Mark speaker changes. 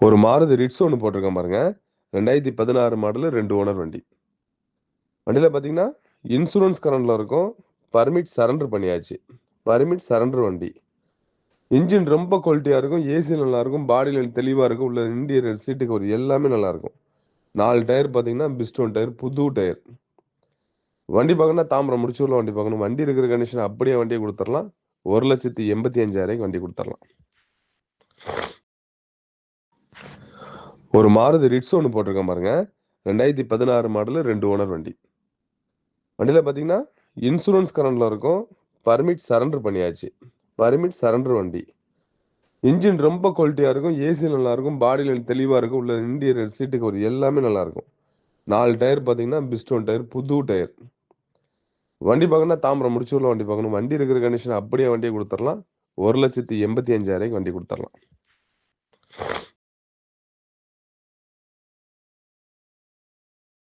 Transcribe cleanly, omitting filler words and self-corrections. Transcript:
Speaker 1: ஒரு மாருதி ரிட்ஸ் ஒன்று போட்டிருக்கேன் பாருங்க. 2016 மாடலு 2 ஓனர் வண்டி. வண்டியில பார்த்தீங்கன்னா, இன்சூரன்ஸ் கரண்ட்ல இருக்கும். பர்மிட் சரண்டர் பண்ணியாச்சு. பர்மிட் சரண்டர் வண்டி. இன்ஜின் ரொம்ப குவாலிட்டியா இருக்கும். ஏசி நல்லாயிருக்கும். பாடியில தெளிவா இருக்கும். உள்ள இன்டீரியர் சீட்டு கவர் எல்லாமே நல்லாயிருக்கும். 4 டயர் பார்த்தீங்கன்னா, பிஸ்டோன் டயர், புது டயர். வண்டி பார்க்கணும்னா தாம்பரம் முடிச்சூர்ல வண்டி பார்க்கணும். வண்டி இருக்கிற கண்டிஷன் அப்படியே வண்டியை கொடுத்துடலாம். 1,85,000 வண்டி கொடுத்துடலாம். ஒரு மாருதி ரிட்ஸ் ஒன்று போட்டிருக்கேன் பாருங்க. 2016 மாடலு 2 ஓனர் வண்டி. வண்டியில பார்த்தீங்கன்னா, இன்சூரன்ஸ் கரண்ட்ல இருக்கும். பர்மிட் சரண்டர் பண்ணியாச்சு. பர்மிட் சரண்டர் வண்டி. இன்ஜின் ரொம்ப குவாலிட்டியா இருக்கும். ஏசி நல்லாயிருக்கும். பாடியில தெளிவா இருக்கும். உள்ள இன்டீரியர் சீட்டு கவர் எல்லாமே நல்லாயிருக்கும். 4 டயர் பார்த்தீங்கன்னா, பிஸ்டோன் டயர், புது டயர். வண்டி பார்க்கணும்னா தாம்பரம் முடிச்சூர்ல வண்டி பார்க்கணும். வண்டி இருக்கிற கண்டிஷன் அப்படியே வண்டியை கொடுத்துடலாம். 1,85,000 வண்டி கொடுத்துடலாம்.